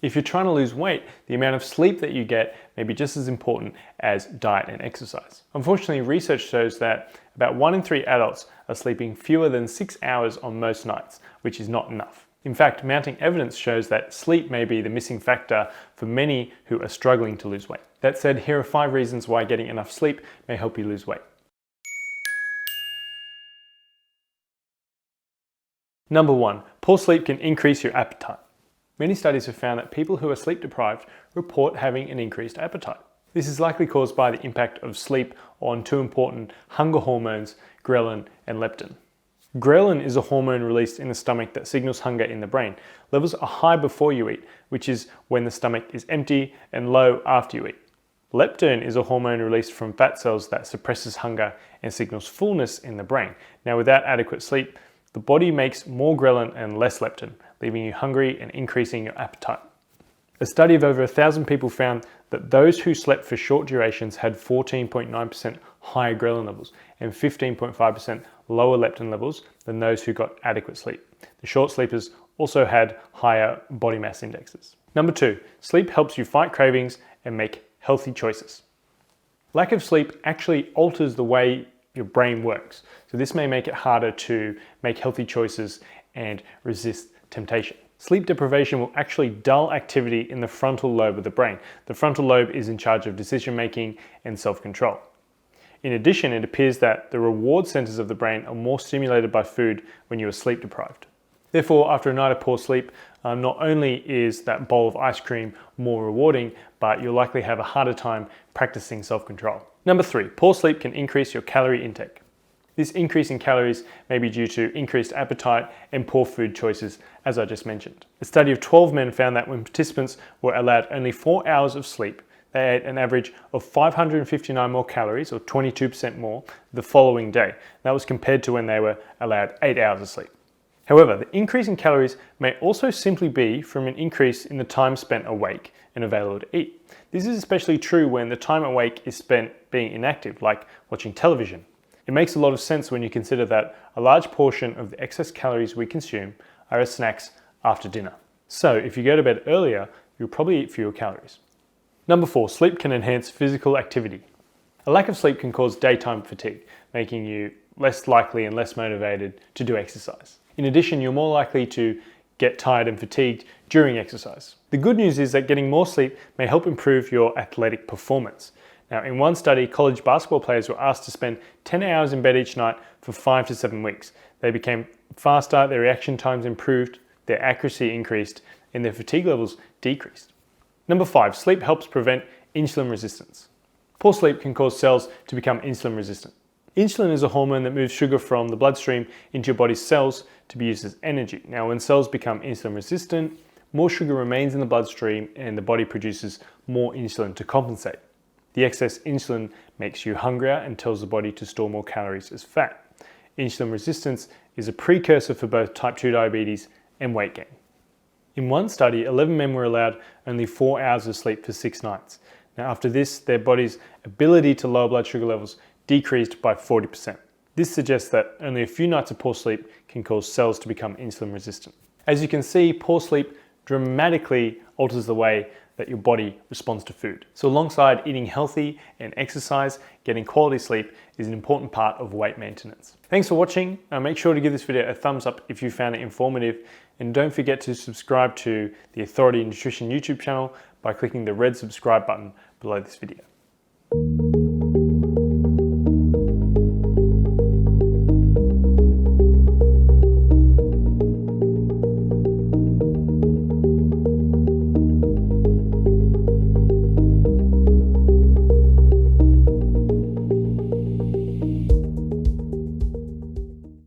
If you're trying to lose weight, the amount of sleep that you get may be just as important as diet and exercise. Unfortunately, research shows that about 1 in 3 adults are sleeping fewer than 6 hours on most nights, which is not enough. In fact, mounting evidence shows that sleep may be the missing factor for many who are struggling to lose weight. That said, here are 5 reasons why getting enough sleep may help you lose weight. Number 1, poor sleep can increase your appetite. Many studies have found that people who are sleep deprived report having an increased appetite. This is likely caused by the impact of sleep on 2 important hunger hormones, ghrelin and leptin. Ghrelin is a hormone released in the stomach that signals hunger in the brain. Levels are high before you eat, which is when the stomach is empty, and low after you eat. Leptin is a hormone released from fat cells that suppresses hunger and signals fullness in the brain. Now, without adequate sleep, the body makes more ghrelin and less leptin, leaving you hungry and increasing your appetite. A study of over 1,000 people found that those who slept for short durations had 14.9% higher ghrelin levels and 15.5% lower leptin levels than those who got adequate sleep. The short sleepers also had higher body mass indexes. Number 2, sleep helps you fight cravings and make healthy choices. Lack of sleep actually alters the way your brain works, so this may make it harder to make healthy choices and resist temptation. Sleep deprivation will actually dull activity in the frontal lobe of the brain. The frontal lobe is in charge of decision making and self-control. In addition, it appears that the reward centers of the brain are more stimulated by food when you are sleep deprived. Therefore, after a night of poor sleep, not only is that bowl of ice cream more rewarding, but you'll likely have a harder time practicing self-control. Number 3, poor sleep can increase your calorie intake. This increase in calories may be due to increased appetite and poor food choices, as I just mentioned. A study of 12 men found that when participants were allowed only 4 hours of sleep, they ate an average of 559 more calories, or 22% more, the following day. That was compared to when they were allowed 8 hours of sleep. However, the increase in calories may also simply be from an increase in the time spent awake and available to eat. This is especially true when the time awake is spent being inactive, like watching television. It makes a lot of sense when you consider that a large portion of the excess calories we consume are as snacks after dinner. So if you go to bed earlier, you'll probably eat fewer calories. Number 4, sleep can enhance physical activity. A lack of sleep can cause daytime fatigue, making you less likely and less motivated to do exercise. In addition, you're more likely to get tired and fatigued during exercise. The good news is that getting more sleep may help improve your athletic performance. Now, in one study, college basketball players were asked to spend 10 hours in bed each night for 5 to 7 weeks. They became faster, their reaction times improved, their accuracy increased, and their fatigue levels decreased. Number 5, sleep helps prevent insulin resistance. Poor sleep can cause cells to become insulin resistant. Insulin is a hormone that moves sugar from the bloodstream into your body's cells to be used as energy. Now, when cells become insulin resistant, more sugar remains in the bloodstream and the body produces more insulin to compensate. The excess insulin makes you hungrier and tells the body to store more calories as fat. Insulin resistance is a precursor for both type 2 diabetes and weight gain. In one study, 11 men were allowed only 4 hours of sleep for 6 nights. Now, after this, their body's ability to lower blood sugar levels decreased by 40%. This suggests that only a few nights of poor sleep can cause cells to become insulin resistant. As you can see, poor sleep dramatically alters the way that your body responds to food. So alongside eating healthy and exercise, getting quality sleep is an important part of weight maintenance. Thanks for watching. Make sure to give this video a thumbs up if you found it informative, and don't forget to subscribe to the Authority Nutrition YouTube channel by clicking the red subscribe button below this video.